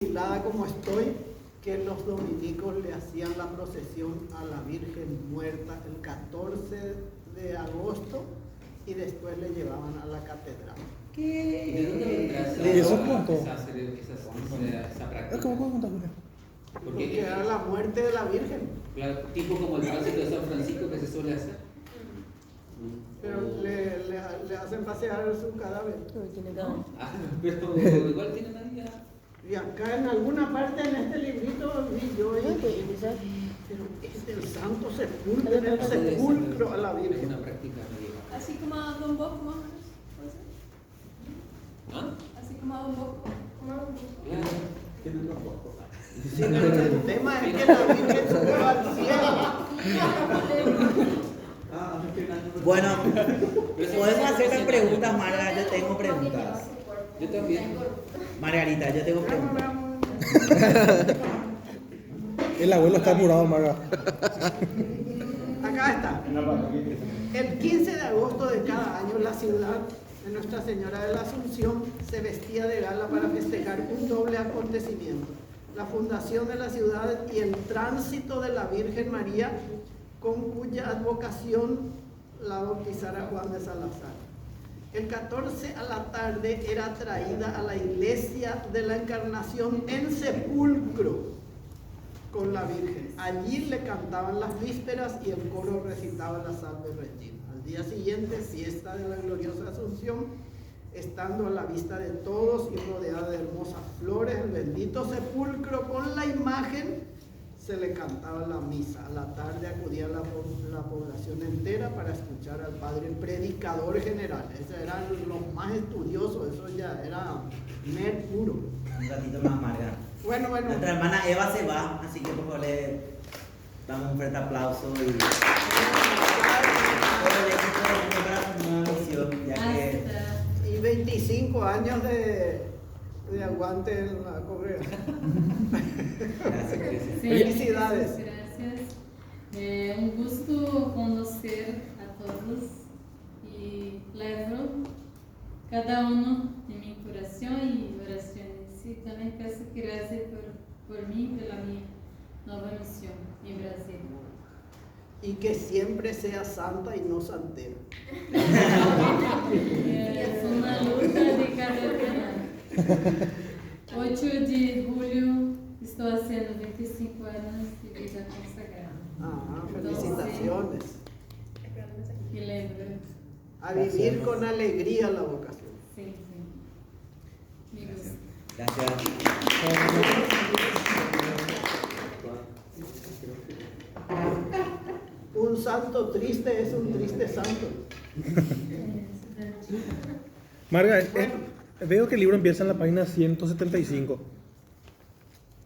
jubilada como estoy, que los dominicos le hacían la procesión a la Virgen muerta el 14 de agosto y después le llevaban a la catedral. ¿De dónde vendrá ¿De eso cuánto? esa práctica? ¿Cómo cuánto, Julia? Porque era la muerte de la Virgen. Claro, tipo como el tránsito de San Francisco que se suele hacer. Pero le hacen pasear su cadáver. Ah, pero igual tiene una idea. Y acá en alguna parte en este librito vi yo, pero es del Santo Sepulcro, en el sepulcro a la Es Virgen. una práctica medieval. Así como a Don Bosco, más o menos. ¿Puede ser? ¿Ah? Así como a Don Bosco. Claro, tiene unos pocos. Sí, pero el tema es que la Virgen subió al cielo. Bueno, podemos hacer las preguntas, Marga. Yo tengo preguntas. Yo también. Margarita, yo tengo preguntas. El abuelo está murado, Marga. Acá está. El 15 de agosto de cada año la ciudad de Nuestra Señora de la Asunción se vestía de gala para festejar un doble acontecimiento: la fundación de la ciudad y el tránsito de la Virgen María, con cuya advocación la bautizara Juan de Salazar. El 14 a la tarde era traída a la iglesia de la Encarnación en sepulcro con la Virgen. Allí le cantaban las vísperas y el coro recitaba la Salve Regina. Al día siguiente, fiesta de la gloriosa Asunción, estando a la vista de todos y rodeada de hermosas flores, el bendito sepulcro con la imagen, se le cantaba la misa. A la tarde acudía la población entera para escuchar al padre predicador general. Esos eran los más estudiosos, eso ya era mer puro. Un ratito más, Marga. Bueno. Nuestra hermana Eva se va, así que por favor le damos un fuerte aplauso y todo el éxito del mundo para su nueva misión, ya que Hasta. Y 25 años de aguante en la congregación. gracias. Sí, Felicidades. Gracias. Un gusto conocer a todos y levo cada uno en mi corazón y oraciones. Y también peço gracias por mí y por mi nueva misión en Brasil. Y que siempre sea santa y no santera. Es una lucha de cada día. 8 de julio estoy haciendo 25 años de vida consagrada. Ah, felicitaciones. Y lembro. A vivir con alegría la vocación. Sí. Me gusta. Gracias. Un santo triste es un triste santo. Marga, veo que el libro empieza en la página 175.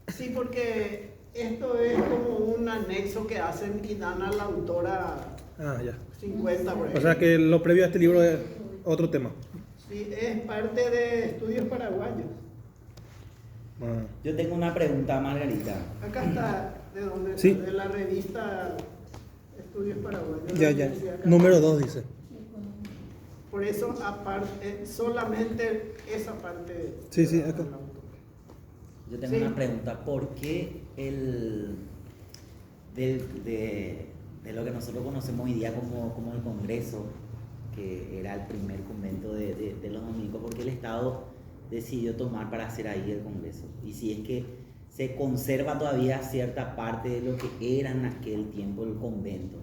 Sí, porque esto es como un anexo que hacen y dan a la autora Ah, ya. 50 por ahí. O sea que lo previo a este libro es otro tema. Sí, es parte de Estudios Paraguayos. Ah. Yo tengo una pregunta, Margarita. Acá está, de donde Sí. de la revista Estudios Paraguayos. Ya. Decía acá. Número 2 dice. Por eso, aparte, solamente esa parte. Sí, de la acá. autora. Yo tengo Sí. una pregunta. ¿Por qué de lo que nosotros conocemos hoy día como el Congreso, que era el primer convento de los dominicos, por qué el Estado decidió tomar para hacer ahí el Congreso? Y si es que se conserva todavía cierta parte de lo que era en aquel tiempo el convento.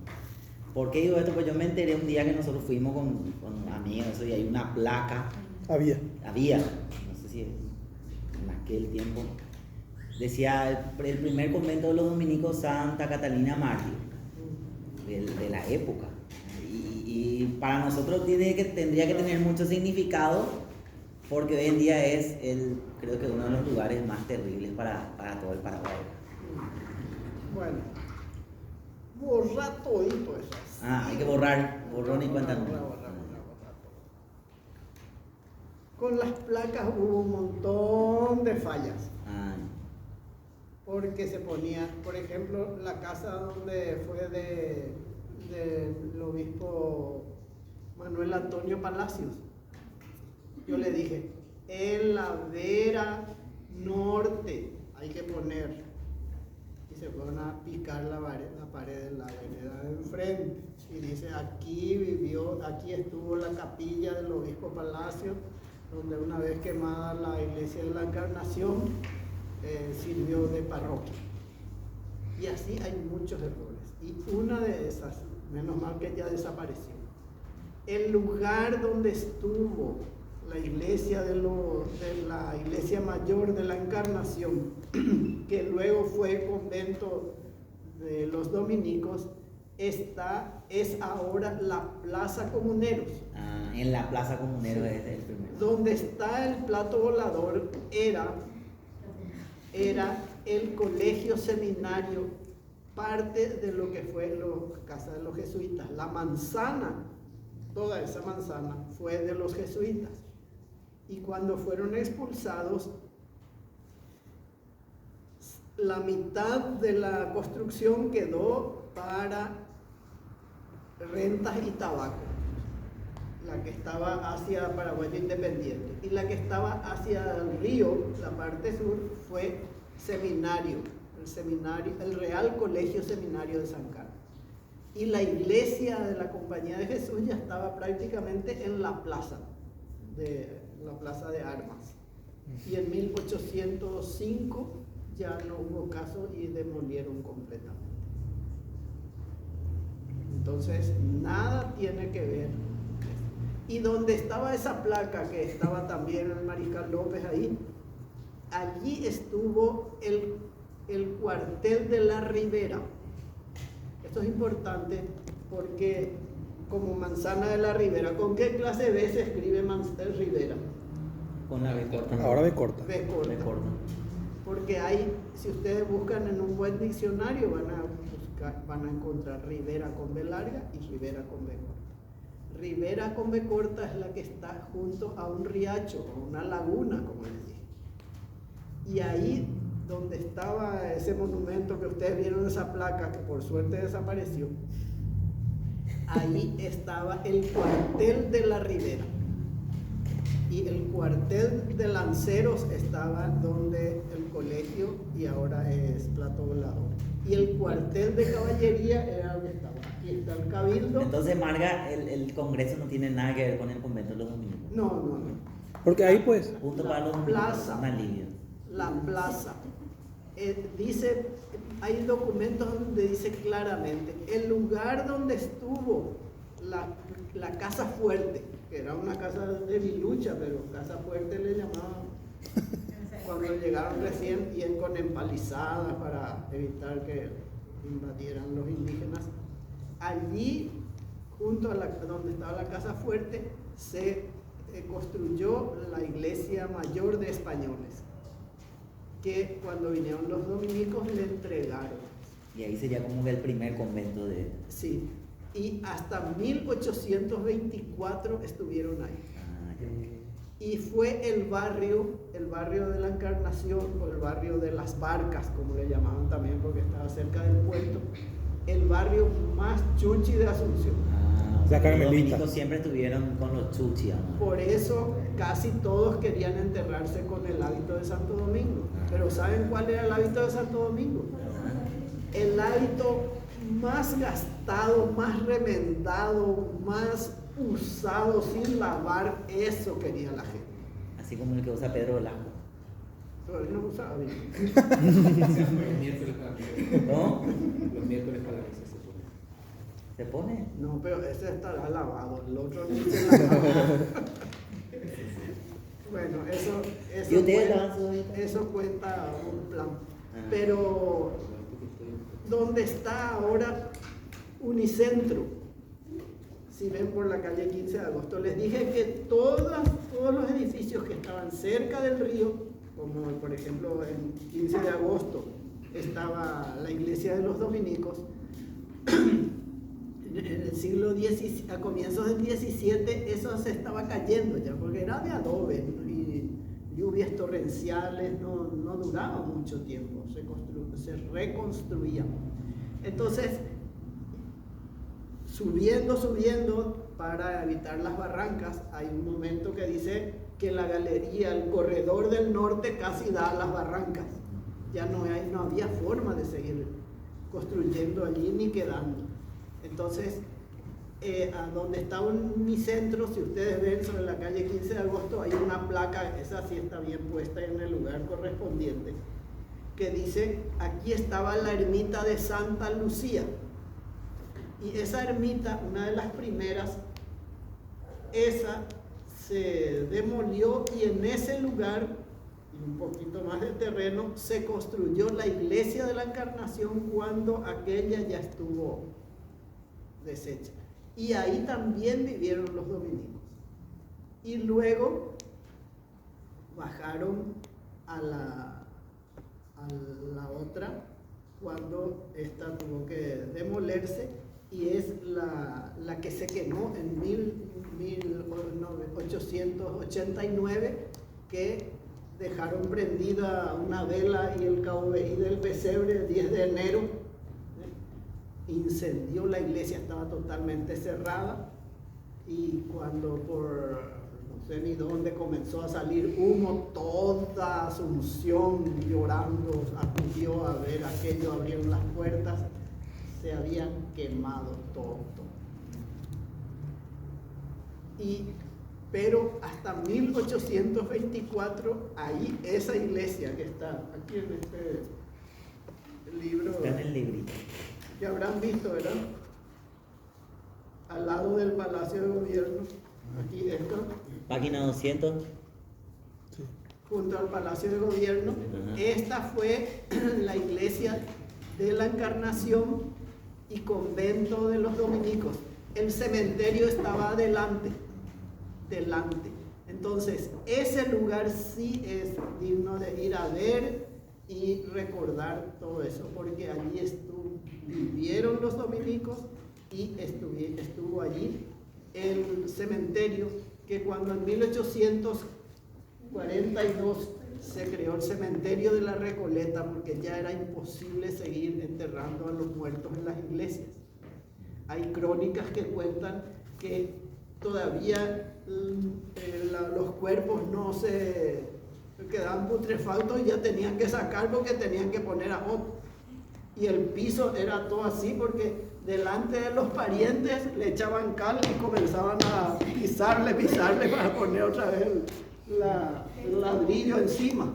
¿Por qué digo esto? Pues yo me enteré un día que nosotros fuimos con amigos y hay una placa. Había. No sé si en aquel tiempo, decía el primer convento de los dominicos, Santa Catalina Mártir, de la época. Y para nosotros tendría que tener mucho significado, porque hoy en día es creo que uno de los lugares más terribles para todo el Paraguay. Bueno, borra todito eso. Hay que borrar, borrón y cuenta nueva. Borrar todo. Con las placas hubo un montón de fallas. Porque se ponía, por ejemplo, la casa donde fue del obispo Manuel Antonio Palacios. Yo le dije, en la vera norte hay que poner. Y se fueron a picar la pared de la vereda de enfrente. Y dice, aquí estuvo la capilla del obispo Palacio, donde una vez quemada la iglesia de la Encarnación, sirvió de parroquia. Y así hay muchos errores. Y una de esas, menos mal que ya desapareció. El lugar donde estuvo la iglesia de la iglesia mayor de la Encarnación, que luego fue convento de los dominicos, es ahora la Plaza Comuneros. En la Plaza Comunero Sí. es el primero. Donde está el plato volador era el colegio seminario, parte de lo que fue la casa de los jesuitas. La manzana, toda esa manzana fue de los jesuitas. Y cuando fueron expulsados, la mitad de la construcción quedó para rentas y tabaco. La que estaba hacia Paraguayo Independiente. Y la que estaba hacia el río, la parte sur, fue seminario, el Real Colegio Seminario de San Carlos. Y la iglesia de la Compañía de Jesús ya estaba prácticamente en la plaza de armas. Y en 1805 ya no hubo caso y demolieron completamente. Entonces, nada tiene que ver. Y donde estaba esa placa, que estaba también el Mariscal López ahí, allí estuvo el cuartel de la Ribera. Esto es importante porque como Manzana de la Ribera, ¿con qué clase B se escribe Ribera? Con la B corta. Ahora B corta. B corta. B corta. Porque si ustedes buscan en un buen diccionario, van a encontrar Ribera con B larga y Ribera con B corta. Ribera con B corta es la que está junto a un riacho, o una laguna, como les dije. Y ahí donde estaba ese monumento que ustedes vieron, esa placa que por suerte desapareció, ahí estaba el cuartel de la Ribera. Y el cuartel de lanceros estaba donde el colegio y ahora es plato volador. Y el cuartel de caballería era donde estaba. Aquí está el cabildo. Entonces, Marga, el Congreso no tiene nada que ver con el convento de los dominicos. No. Porque ahí pues, Punto La para los dominicos. plaza. Un alivio. La plaza. Dice, hay documentos donde dice claramente el lugar donde estuvo la casa fuerte, que era una casa de Vilucha, pero casa fuerte le llamaban cuando llegaron recién, y con empalizadas para evitar que invadieran los indígenas. Allí, junto a donde estaba la casa fuerte, se construyó la iglesia mayor de españoles, que cuando vinieron los dominicos le entregaron. Y ahí sería como que el primer convento de... Sí, y hasta 1824 estuvieron ahí. Y fue el barrio de la Encarnación, o el barrio de las Barcas, como le llamaban también, porque estaba cerca del puerto, el barrio más chuchi de Asunción. O sea, La que los Carmelita. dominicos siempre estuvieron con los chuchi, ¿no? Por eso casi todos querían enterrarse con el hábito de Santo Domingo. Pero ¿saben cuál era el hábito de Santo Domingo? El hábito más gastado, más remendado, más usado, sin lavar, eso quería la gente. Así como el que usa Pedro Velasco. Pero él no usaba bien. Los miércoles para ¿No? los miércoles para la misa se pone. ¿Se pone? No, pero ese estará lavado, el otro ni se lavaba. Bueno, ¿Y ustedes cuenta, lavan su hábito? eso cuenta un plan. Ah. Pero donde está ahora Unicentro, si ven por la calle 15 de agosto, les dije que todos los edificios que estaban cerca del río, como por ejemplo en 15 de agosto estaba la iglesia de los dominicos, en el siglo XVII, a comienzos del XVII, eso se estaba cayendo ya, porque era de adobe y lluvias torrenciales, no duraba mucho tiempo, se reconstruía. Entonces, subiendo para evitar las barrancas, hay un momento que dice que la galería, el corredor del norte casi da a las barrancas. Ya no había forma de seguir construyendo allí ni quedando. Entonces, a donde está un Unicentro, si ustedes ven sobre la calle 15 de agosto, hay una placa, esa sí está bien puesta en el lugar correspondiente, que dice: aquí estaba la ermita de Santa Lucía. Y esa ermita, una de las primeras, esa se demolió, y en ese lugar, y un poquito más de terreno, se construyó la iglesia de la Encarnación cuando aquella ya estuvo deshecha. Y ahí también vivieron los dominicos. Y luego bajaron a la otra cuando esta tuvo que demolerse, y es la que se quemó en 1889, que dejaron prendida una vela y el KVI del pesebre el 10 de enero. Incendió la iglesia, estaba totalmente cerrada, y cuando por no sé ni dónde comenzó a salir humo, toda Asunción llorando acudió a ver aquello, abrieron las puertas, se habían quemado todo. Pero hasta 1824, ahí esa iglesia que está aquí en este libro, Está en el librito. que habrán visto, ¿verdad? Al lado del Palacio de Gobierno, aquí esto, Página 200. junto al Palacio de Gobierno. Esta fue la iglesia de la Encarnación y convento de los dominicos. El cementerio estaba delante. Entonces, ese lugar sí es digno de ir a ver y recordar todo eso, porque allí vivieron los dominicos, y estuvo allí el cementerio, que cuando en 1842 se creó el cementerio de la Recoleta, porque ya era imposible seguir enterrando a los muertos en las iglesias. Hay crónicas que cuentan que todavía los cuerpos no se quedaban putrefactos y ya tenían que sacar porque tenían que poner a otro. Y el piso era todo así porque delante de los parientes le echaban cal y comenzaban a pisarle para poner otra vez el ladrillo encima.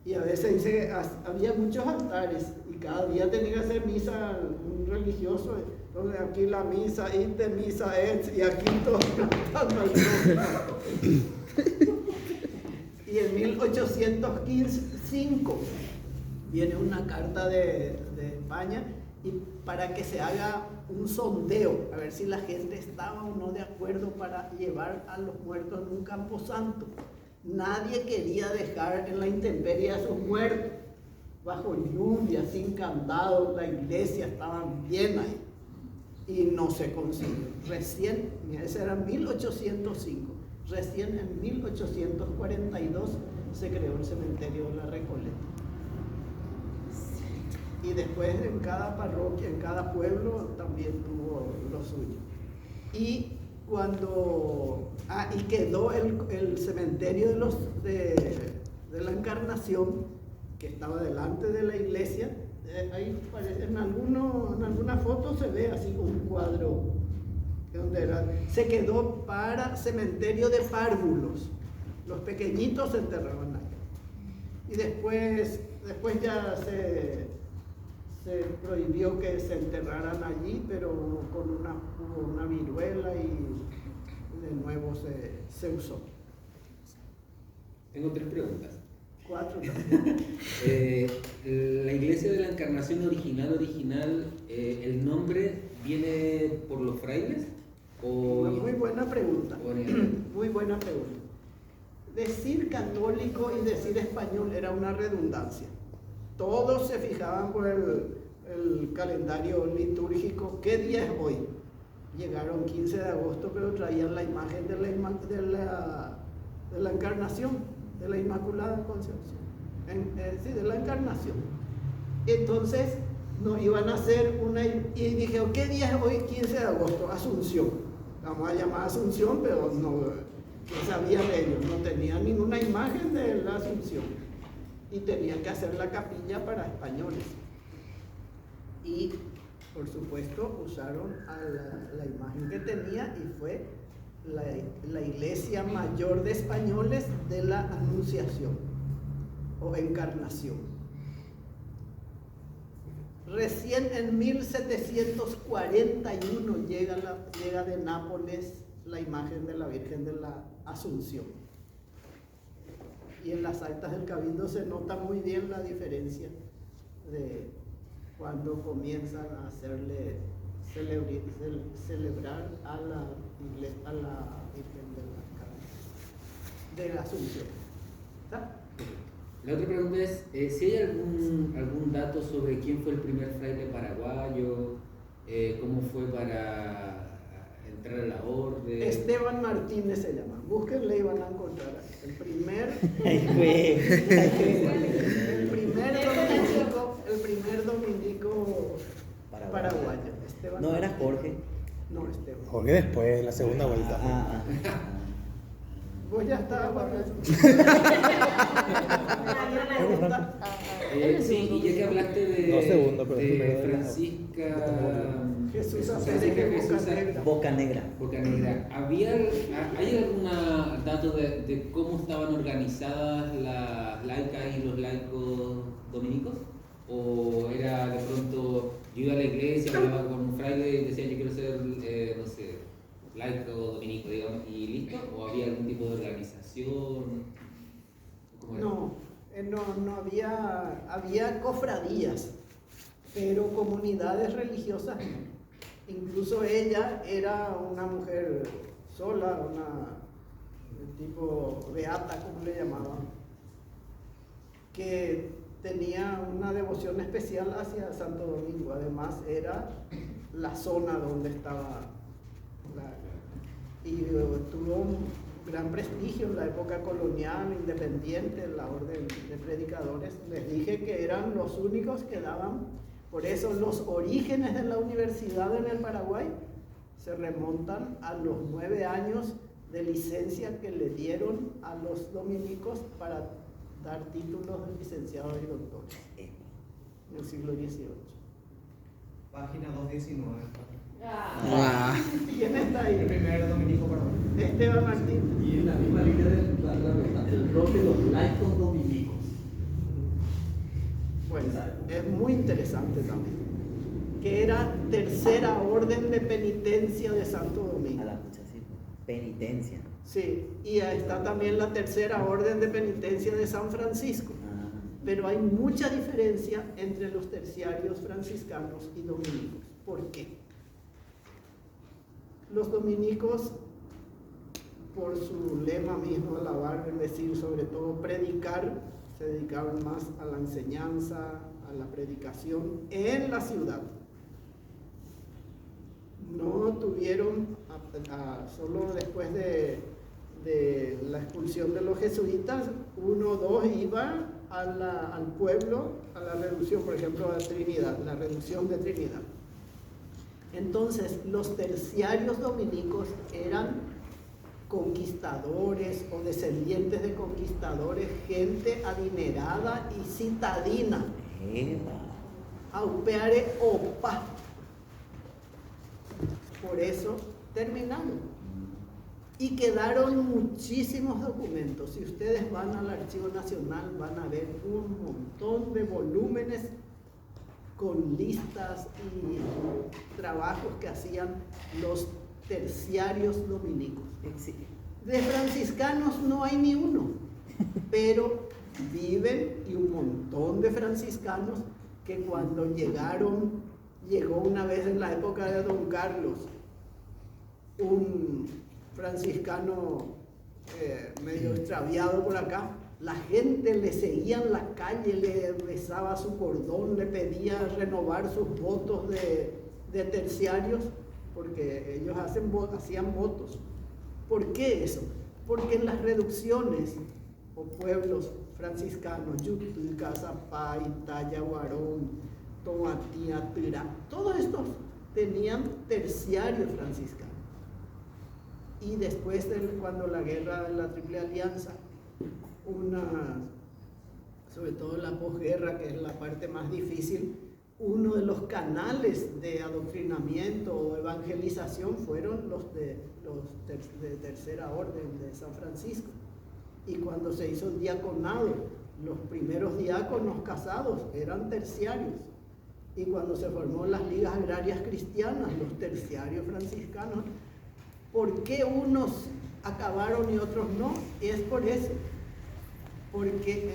Y a veces dice que había muchos altares y cada día tenía que hacer misa un religioso. Entonces aquí la misa, ite misa et, y aquí todos cantando al Santo. Y en 1815 viene una carta de España, y para que se haga un sondeo, a ver si la gente estaba o no de acuerdo para llevar a los muertos en un camposanto. Nadie quería dejar en la intemperie a sus muertos, bajo lluvia, sin candado, la iglesia estaba llena y no se consiguió. Recién, ese era 1805, recién en 1842 se creó el cementerio de la Recoleta. Y después en cada parroquia, en cada pueblo también tuvo lo suyo. Y cuando y quedó el cementerio de la Encarnación, que estaba delante de la iglesia. Ahí parece, en alguna foto se ve así un cuadro donde se quedó para cementerio de párvulos. Los pequeñitos se enterraban ahí. Y después ya se prohibió que se enterraran allí, pero hubo una viruela y de nuevo se usó. Tengo 3 preguntas. 4 también. La iglesia de la Encarnación original, ¿el nombre viene por los frailes? Muy buena pregunta. Muy buena pregunta. Decir católico y decir español era una redundancia. Todos se fijaban por el calendario litúrgico. ¿Qué día es hoy? Llegaron 15 de agosto, pero traían la imagen de la Encarnación, de la Inmaculada Concepción. Sí, de la Encarnación. Entonces, nos iban a hacer y dijeron, ¿qué día es hoy? 15 de agosto, Asunción. Vamos a llamar Asunción, pero no, ¿Qué sabían ellos? No tenían ninguna imagen de la Asunción y tenían que hacer la capilla para españoles. Y por supuesto usaron a la imagen que tenía y fue la iglesia mayor de españoles de la Anunciación o Encarnación. Recién en 1741 llega de Nápoles la imagen de la Virgen de la Asunción. Y en las actas del Cabildo se nota muy bien la diferencia de cuando comienzan a hacerle celebrar a la Virgen de la Asunción. ¿Está? La otra pregunta es, si hay algún dato sobre quién fue el primer fraile paraguayo, cómo fue para entrar a la orden. Esteban Martínez se llama, búsquenle y van a encontrar el primer dominico paraguayo. Esteban ¿No era Martínez. Jorge? No, Esteban. Jorge después, en la segunda vuelta. Vos ya estabas. Sí, y ya que hablaste de, 2 segundos, pero de primero de la- Francisca Jesús Francisca Boca Negra. Boca Negra. ¿hay algún dato de cómo estaban organizadas las laicas y los laicos dominicos? ¿O era de pronto, yo iba a la iglesia, hablaba con un fraile y decía yo quiero ser, no sé, laico dominico, digamos, y listo? ¿O había algún tipo de organización? ¿Cómo era? No había cofradías, pero comunidades religiosas no. Incluso ella era una mujer sola, tipo beata, como le llamaban, que tenía una devoción especial hacia Santo Domingo. Además era la zona donde estaba y tuvo un gran prestigio en la época colonial, independiente, en la orden de predicadores. Les dije que eran los únicos que daban. Por eso los orígenes de la universidad en el Paraguay se remontan a los 9 años de licencia que le dieron a los dominicos para dar títulos de licenciados y doctores en el siglo XVIII. Página 219. ¿Quién está El ahí? primer dominico paraguayo. Esteban Martín. Y en la misma línea de el rol de los laicos dominicos. Bueno, es muy interesante también, que era tercera orden de penitencia de Santo A Domingo. la pucha, sí. Penitencia. Sí, y está también la tercera orden de penitencia de San Francisco. Pero hay mucha diferencia entre los terciarios franciscanos y dominicos. ¿Por qué? Los dominicos, por su lema mismo, alabar, bendecir, sobre todo predicar, se dedicaban más a la enseñanza, a la predicación en la ciudad. No tuvieron, solo después de la expulsión de los jesuitas, 1 o 2 iban al pueblo, a la reducción, por ejemplo, a Trinidad, la reducción de Trinidad. Entonces, los terciarios dominicos eran conquistadores o descendientes de conquistadores, gente adinerada y citadina. Aupeare opa. Por eso terminaron. Y quedaron muchísimos documentos. Si ustedes van al Archivo Nacional van a ver un montón de volúmenes con listas y trabajos que hacían los terciarios dominicos. De franciscanos no hay ni uno, pero viven, y un montón de franciscanos que cuando llegó una vez en la época de Don Carlos, un franciscano medio extraviado por acá, la gente le seguía en la calle, le besaba su cordón, le pedía renovar sus votos de terciarios, porque ellos hacían votos. ¿Por qué eso? Porque en las reducciones o pueblos franciscanos, Yutú, Cazapay, Tayaguarón, Tomatía, Tirá, todos estos tenían terciarios franciscanos. Terciarios dominicos. Entonces, los terciarios dominicos eran conquistadores, descendientes de conquistadores, gente adinerada y citadina. Aupeare opa. Por eso terminaron. Y quedaron muchísimos documentos. Si ustedes van al Archivo Nacional van a ver un montón de volúmenes con listas y trabajos que hacían los terciarios dominicos. De franciscanos no hay ni uno, pero viven, y un montón de franciscanos que cuando llegó una vez en la época de Don Carlos, un franciscano medio extraviado por acá, la gente le seguía en la calle, le besaba su cordón, le pedía renovar sus votos de terciarios, porque ellos hacían votos. y después cuando la guerra de la Triple Alianza, sobre todo la posguerra, que es la parte más difícil, uno de los canales de adoctrinamiento o evangelización fueron los de Tercera Orden de San Francisco. Y cuando se hizo el diaconado, los primeros diáconos casados eran terciarios. Y cuando se formó las ligas agrarias cristianas, los terciarios franciscanos, ¿por qué unos acabaron y otros no? Es por eso. Porque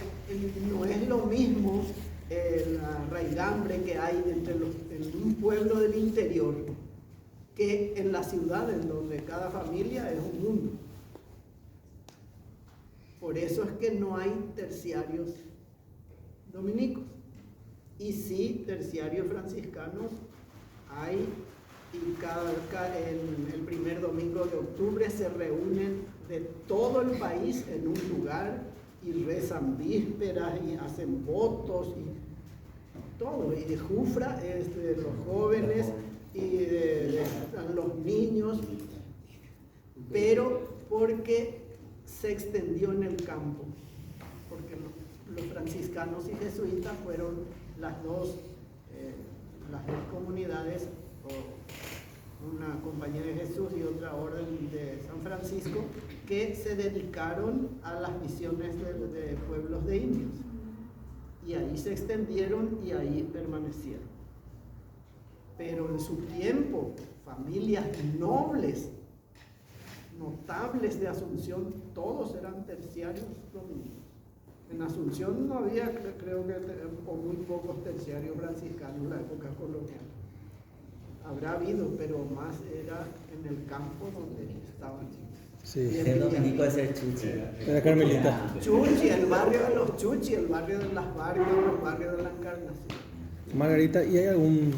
no es lo mismo la raigambre que hay en un pueblo del interior que en la ciudad, en donde cada familia es un mundo. Por eso es que no hay terciarios dominicos. Y sí, terciarios franciscanos hay, y el primer domingo de octubre se reúnen de todo el país en un lugar y rezan vísperas y hacen votos y todo. Y de Jufra es de los jóvenes y de los niños, pero porque se extendió en el campo, porque los franciscanos y jesuitas fueron las dos comunidades, una Compañía de Jesús y otra Orden de San Francisco, que se dedicaron a las misiones de pueblos de indios. Y ahí se extendieron y ahí permanecieron. Pero en su tiempo, familias nobles, notables de Asunción, todos eran terciarios dominicos. En Asunción no había, creo que, o muy pocos terciarios franciscanos en la época colonial. Habrá habido, pero más era en el campo donde estaban. Sí. Ser dominico es ser chuchi. Era Carmelita. Chuchi, el barrio de los Chuchi, el barrio de las barrios, los barrios de la Encarnación. Margarita, ¿y hay algún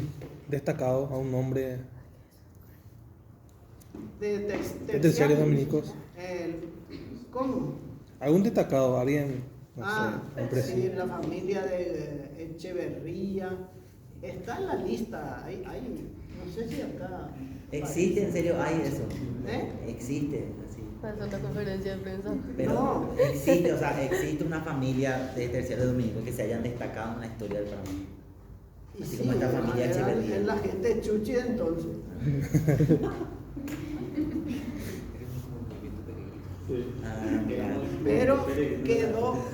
destacado, a un nombre De terciarios dominicos? ¿Cómo? ¿Algún destacado, alguien, no sé, sí, la familia de Echeverría. Está en la lista, hay, no sé si acá... ¿Existe, en serio? ¿Hay eso? Existe, así. Pasó una conferencia de prensa. Pero No. existe, o sea, existe una familia de terciarios dominicos que se hayan destacado en la historia del Panamá. Y Así sí, como esta familia Echeverría. es la gente chuchi de entonces. Claro. Pero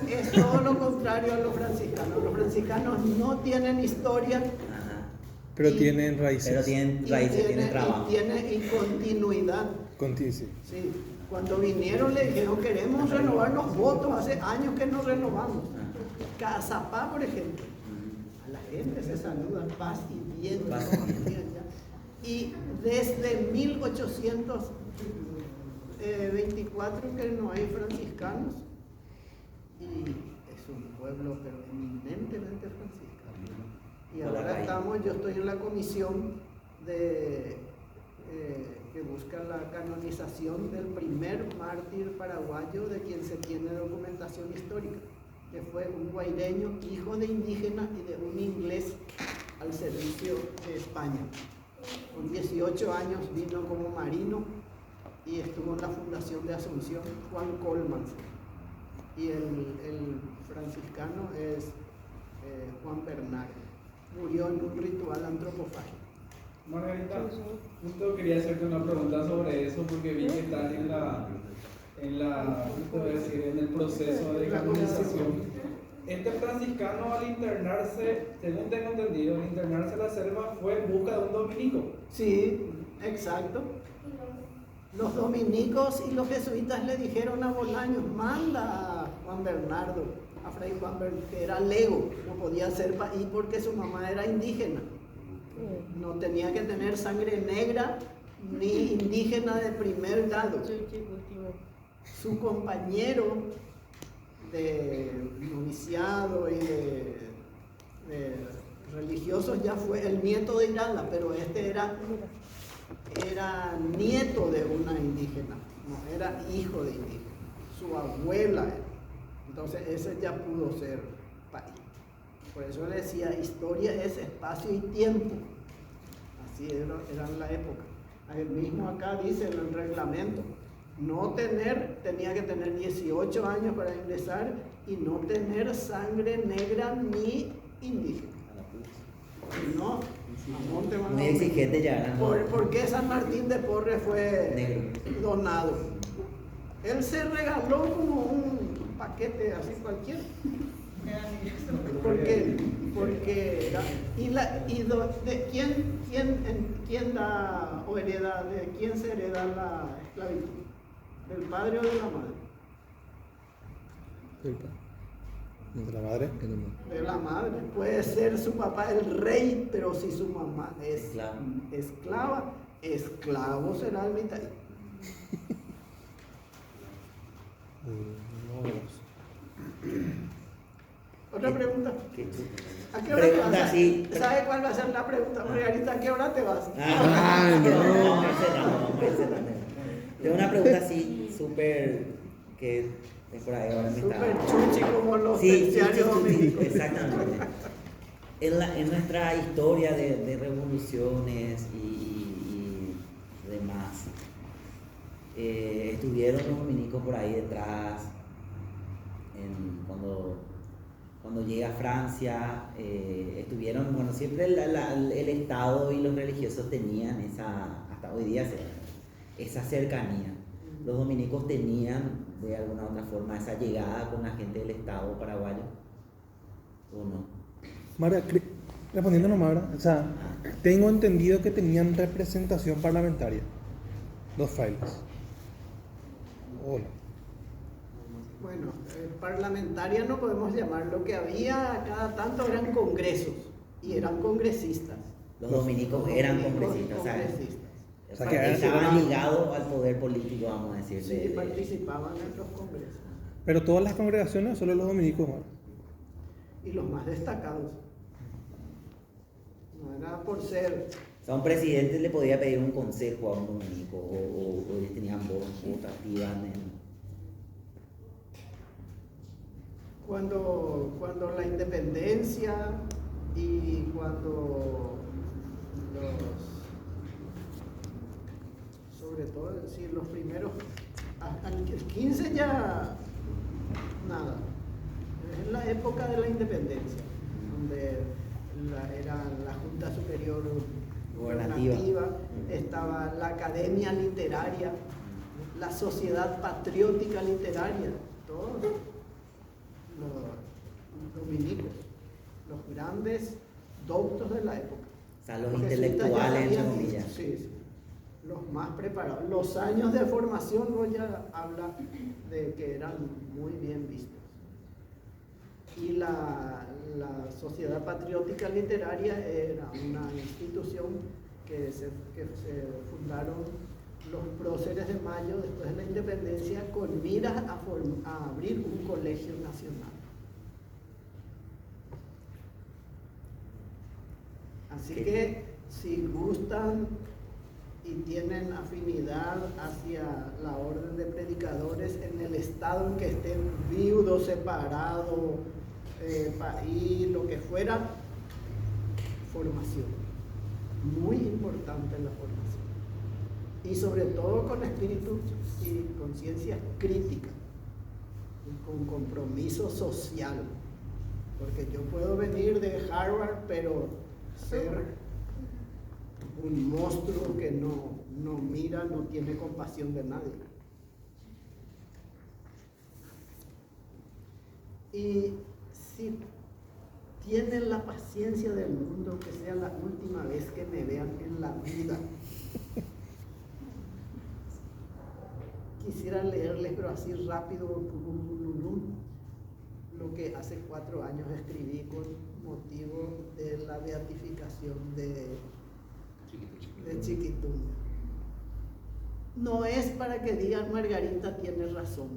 es todo lo contrario a los franciscanos. Los franciscanos no tienen historia. Ajá. pero Y- tienen raíces. Pero tienen raíces, tienen trabajo. Y continuidad. Sí. Sí. Cuando vinieron le dijeron, queremos renovar los votos, hace años que no renovamos. Cazapá, por ejemplo. A la gente se saluda paz y bien. Paz ¿no? y bien. Y desde 1824 que no hay franciscanos, y es un pueblo pero eminentemente franciscano. Y Por la ahora raíz. yo estoy en la comisión que busca la canonización del primer mártir paraguayo de quien se tiene documentación histórica, que fue un guaireño, hijo de indígenas y de un inglés al servicio de España. Con 18 años vino como marino y estuvo en la fundación de Asunción, Juan Colman. Y el franciscano es Juan Bernal. Murió en un ritual antropofágico. Margarita, justo quería hacerte una pregunta sobre eso porque vi que estás en el proceso de canonización. Este franciscano al internarse, según tengo entendido, al internarse a la selva fue en busca de un dominico. Sí, exacto. Los dominicos y los jesuitas le dijeron a Bolaños, manda a Juan Bernardo, a Fray Juan Bernardo, que era lego, no podía ser país porque su mamá era indígena. No tenía que tener sangre negra ni indígena de primer grado. Su compañero de noviciado y de religiosos ya fue el nieto de Irala, pero este era nieto de una indígena, no era hijo de indígena, su abuela era. Entonces ese ya pudo ser país. Por eso le decía, historia es espacio y tiempo. Así era en la época. El mismo acá dice en el reglamento, tenía que tener 18 años para ingresar y no tener sangre negra ni indígena. No, a monte van a Muy dormir. exigente ya era, ¿no? ¿Por qué San Martín de Porres fue Negro. donado? Él se regaló como un paquete así cualquiera. ¿Quién da o hereda, de quién se hereda la esclavitud? ¿Del padre o de la madre? ¿De la madre? De la madre. Puede ser su papá el rey, pero si su mamá es esclava, esclavo será el mitad. Otra pregunta. ¿A qué hora te Pregunta, vas? sí. ¿Sabe cuál va a ser la pregunta, Margarita? ¿A qué hora te vas? Ay, no. Vamos a ir cerrando. Tengo una pregunta así, súper, que es por ahí ahora me está... Súper chuchi como los Sí, terciarios dominicos. exactamente. En nuestra historia de revoluciones y demás, estuvieron los dominicos por ahí detrás, cuando llega a Francia, estuvieron, bueno, siempre el Estado y los religiosos tenían hasta hoy día esa cercanía. Los dominicos tenían de alguna u otra forma esa llegada con la gente del Estado paraguayo, ¿o no? Mara, respondiendo nomás, ¿verdad? O sea, tengo entendido que tenían representación parlamentaria. Los files. Hola. Bueno, parlamentaria no podemos llamar. Lo que había cada tanto eran congresos y eran congresistas. Los dominicos eran congresistas, ¿sabes? O sea, que estaban ligados al poder político, vamos a decir. Sí, participaban en los congresos. Pero todas las congregaciones, solo los dominicos, Mara. Y los más destacados. No era por ser. O sea, un presidente le podía pedir un consejo a un dominico o ellos tenían voz activa Cuando la independencia y cuando sobre todo decir los primeros, el 15 ya nada, es la época de la independencia, donde era la Junta Superior Gubernativa, estaba la Academia Literaria, la Sociedad Patriótica Literaria, todos los dominicos, los grandes doctos de la época. O sea, los Porque intelectuales, entre sabían, comillas. sí, los más preparados. Los años de formación no ya habla de que eran muy bien vistos. Y la Sociedad Patriótica Literaria era una institución que se fundaron los próceres de Mayo después de la independencia con miras a abrir un colegio nacional. Así que si gustan y tienen afinidad hacia la orden de predicadores en el estado en que estén viudos, separados, país, lo que fuera, formación. Muy importante la formación. Y sobre todo con espíritu y conciencia crítica, y con compromiso social. Porque yo puedo venir de Harvard, pero ser un monstruo que no mira, no tiene compasión de nadie. Y si tienen la paciencia del mundo, que sea la última vez que me vean en la vida. Quisiera leerles, pero así rápido, lo que hace 4 años escribí con motivo de la beatificación de Chiquitunga. No es para que digan Margarita tiene razón,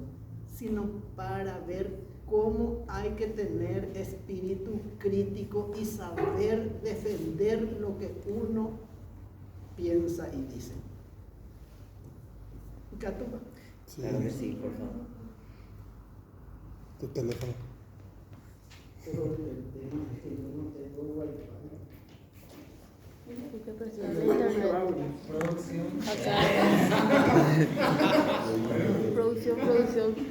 sino para ver cómo hay que tener espíritu crítico y saber defender lo que uno piensa y dice. ¿Catuba? Sí. Claro que sí, por favor. Tu teléfono. Pero el tema es que yo no tengo wifi. ¿Qué persona de internet? Producción. Acá.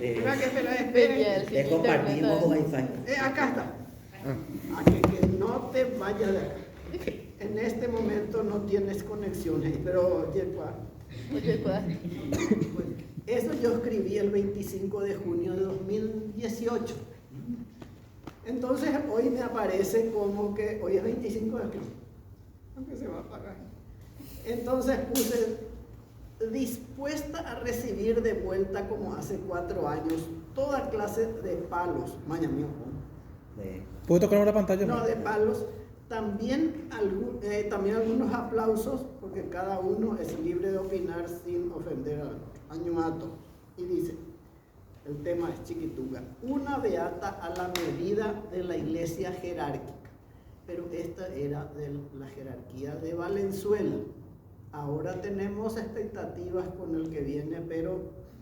Espera que espera, Venía esperen. el Le compartimos internet. wifi. Acá está. Que no te vayas de acá. En este momento no tienes conexiones, pero Oye, ¿cuál? eso yo escribí el 25 de junio de 2018. Entonces hoy me aparece como que hoy es 25 de junio, aunque se va a apagar. Entonces puse dispuesta a recibir de vuelta como hace 4 años toda clase de palos, maña mío, ¿Puedo tocar la pantalla? no de palos, también algunos aplausos, porque cada uno es libre de opinar sin ofender al añumato. Y dice, el tema es Chiquitunga, una beata a la medida de la iglesia jerárquica, pero esta era de la jerarquía de Valenzuela. Ahora tenemos expectativas con el que viene, pero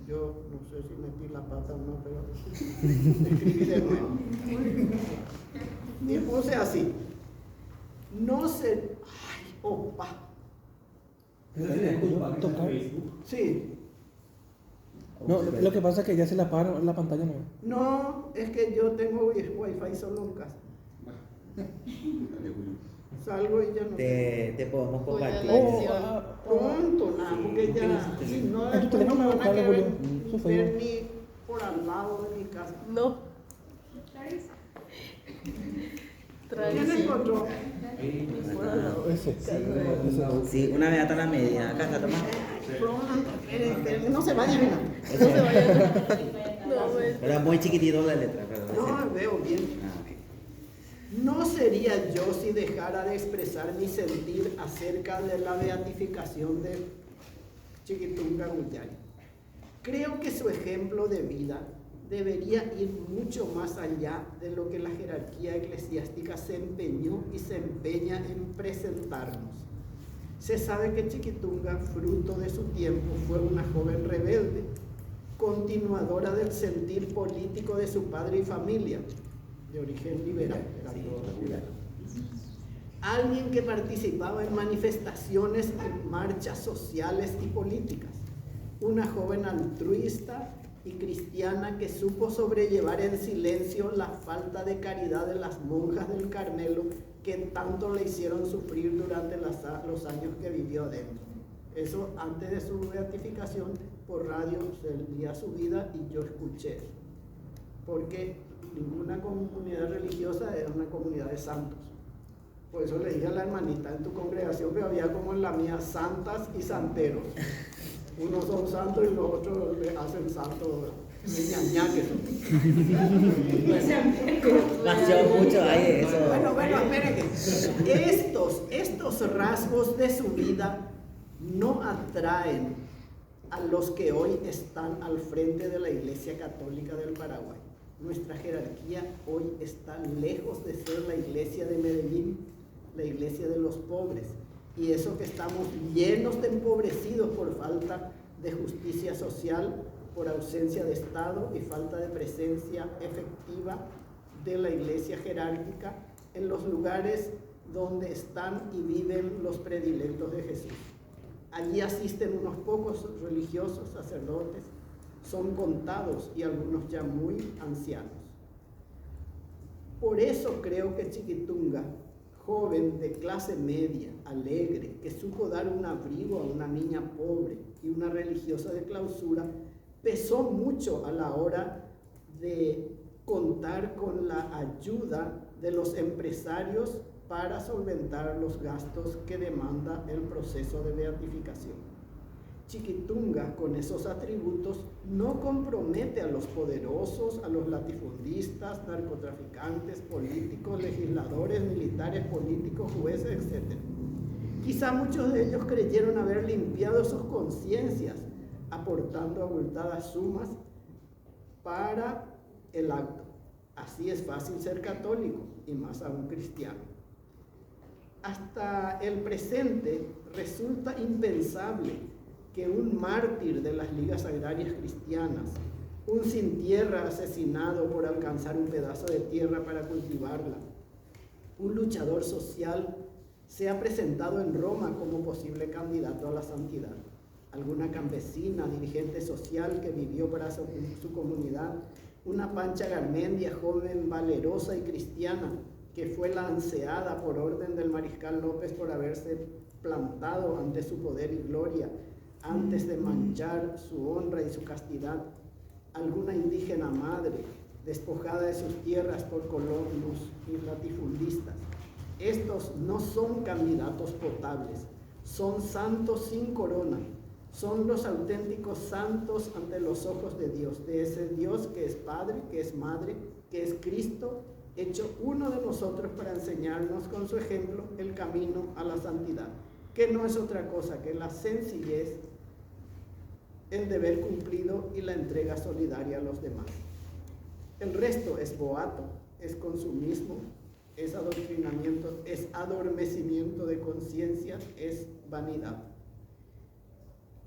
yo no sé si metí la pata o no, pero escribí de nuevo. Y puse así, no sé, ay, opa, ¿Tocar? sí, No, lo que pasa es que ya se la apaga la pantalla, ¿no? no, es que yo tengo wifi solo en casa. Salgo y ya no. Te podemos Voy a compartir. la acción. Pronto, nada, porque ya, si no, En tu teléfono no me van a buscarle, querer Julio. Su ver Facebook. ni por al lado de mi casa. No. ¿Quién encontró? Ese. Sí, una beata a la media. Acá está, toma. Pronto, espere, no se vaya, mira. No se vayan. No, pues. Era muy chiquitito la letra, pero No, veo bien. Ah, ok. No sería yo si dejara de expresar mi sentir acerca de la beatificación de Chiquitunga Guyay. Creo que su ejemplo de vida debería ir mucho más allá de lo que la jerarquía eclesiástica se empeñó y se empeña en presentarnos. Se sabe que Chiquitunga, fruto de su tiempo, fue una joven rebelde, continuadora del sentir político de su padre y familia, de origen liberal. Alguien que participaba en manifestaciones, en marchas sociales y políticas. Una joven altruista y cristiana que supo sobrellevar en silencio la falta de caridad de las monjas del Carmelo que tanto le hicieron sufrir durante los años que vivió adentro. Eso antes de su beatificación, por radio se leía su vida y yo escuché eso. Porque ninguna comunidad religiosa era una comunidad de santos. Por eso le dije a la hermanita, en tu congregación que había como en la mía, santas y santeros. Unos son santos y los otros le hacen santos ñañaques. Pasó mucho ahí eso. Bueno, esperen. Estos rasgos de su vida no atraen a los que hoy están al frente de la Iglesia Católica del Paraguay. Nuestra jerarquía hoy está lejos de ser la iglesia de Medellín, la iglesia de los pobres. Y eso que estamos llenos de empobrecidos por falta de justicia social, por ausencia de Estado y falta de presencia efectiva de la iglesia jerárquica en los lugares donde están y viven los predilectos de Jesús. Allí asisten unos pocos religiosos, sacerdotes, son contados y algunos ya muy ancianos. Por eso creo que Chiquitunga, joven de clase media, alegre, que supo dar un abrigo a una niña pobre y una religiosa de clausura, pesó mucho a la hora de contar con la ayuda de los empresarios para solventar los gastos que demanda el proceso de beatificación. Chiquitunga, con esos atributos, no compromete a los poderosos, a los latifundistas, narcotraficantes, políticos, legisladores, militares, políticos, jueces, etc. Quizá muchos de ellos creyeron haber limpiado sus conciencias, aportando abultadas sumas para el acto. Así es fácil ser católico, y más aún cristiano. Hasta el presente resulta impensable que un mártir de las ligas agrarias cristianas, un sin tierra asesinado por alcanzar un pedazo de tierra para cultivarla, un luchador social, sea presentado en Roma como posible candidato a la santidad. alguna campesina, dirigente social que vivió para su comunidad, una Pancha Garmendia, joven valerosa y cristiana, que fue lanceada por orden del mariscal López por haberse plantado ante su poder y gloria, antes de manchar su honra y su castidad, alguna indígena madre, despojada de sus tierras por colonos y latifundistas. Estos no son candidatos potables, son santos sin corona, son los auténticos santos ante los ojos de Dios, de ese Dios que es Padre, que es Madre, que es Cristo, hecho uno de nosotros para enseñarnos con su ejemplo el camino a la santidad, que no es otra cosa que la sencillez, el deber cumplido y la entrega solidaria a los demás. El resto es boato, es consumismo, es adoctrinamiento, es adormecimiento de conciencia, es vanidad.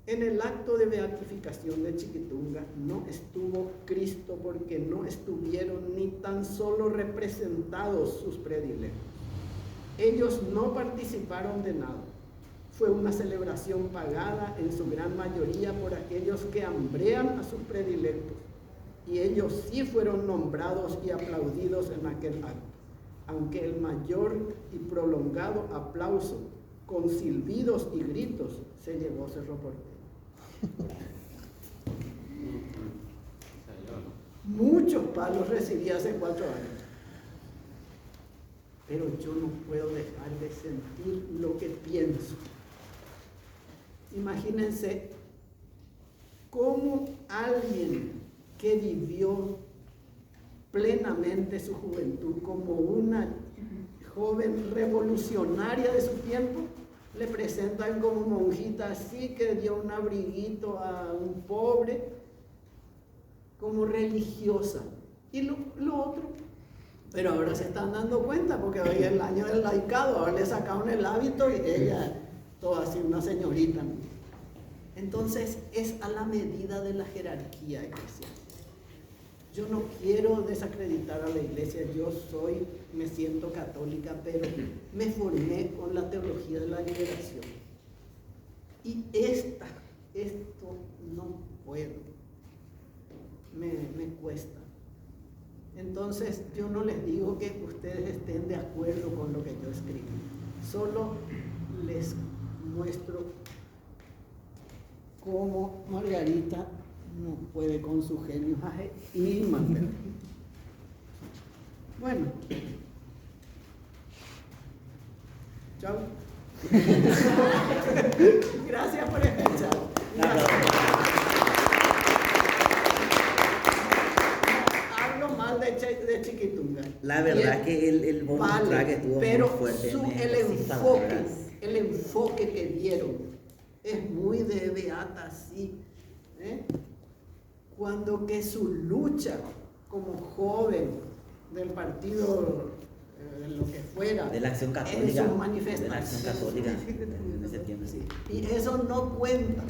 En el acto de beatificación de Chiquitunga no estuvo Cristo porque no estuvieron ni tan solo representados sus predilectos. Ellos no participaron de nada. Fue una celebración pagada en su gran mayoría por aquellos que hambrean a sus predilectos. Y ellos sí fueron nombrados y aplaudidos en aquel acto, aunque el mayor y prolongado aplauso, con silbidos y gritos, se llevó Cerro Porteño. Muchos palos recibí hace 4 años, pero yo no puedo dejar de sentir lo que pienso. Imagínense cómo alguien que vivió plenamente su juventud como una joven revolucionaria de su tiempo, le presentan como monjita así que dio un abriguito a un pobre, como religiosa. Y lo otro, pero ahora se están dando cuenta porque hoy es el año del laicado, ahora le sacaron el hábito y ella, toda así una señorita, ¿no? Entonces es a la medida de la jerarquía eclesiástica. Yo no quiero desacreditar a la iglesia, me siento católica, pero me formé con la teología de la liberación. Y esto no puedo, me cuesta. Entonces yo no les digo que ustedes estén de acuerdo con lo que yo escribo, solo les muestro cómo Margarita no puede con su genio y mantener. Bueno, chao. Gracias por escuchar. Hablo mal de Chiquitunga. La verdad que el bonus track estuvo pero muy fuerte. el enfoque que dieron es muy de beata, sí. Cuando que su lucha como joven del partido, lo que fuera, de la Acción Católica, en sus manifestaciones, de la Acción Católica en septiembre, sí. Y eso no cuenta,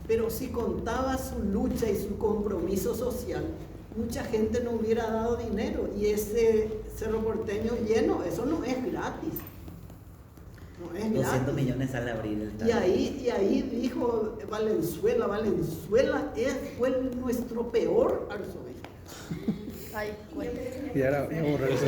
pero si contaba su lucha y su compromiso social, mucha gente no hubiera dado dinero, y ese Cerro Porteño lleno, eso no es gratis. No es 200 gratis. millones sale a abrir el Y ahí dijo Valenzuela fue nuestro peor arzobispo. Ay, bueno. Y ahora voy a borrar eso.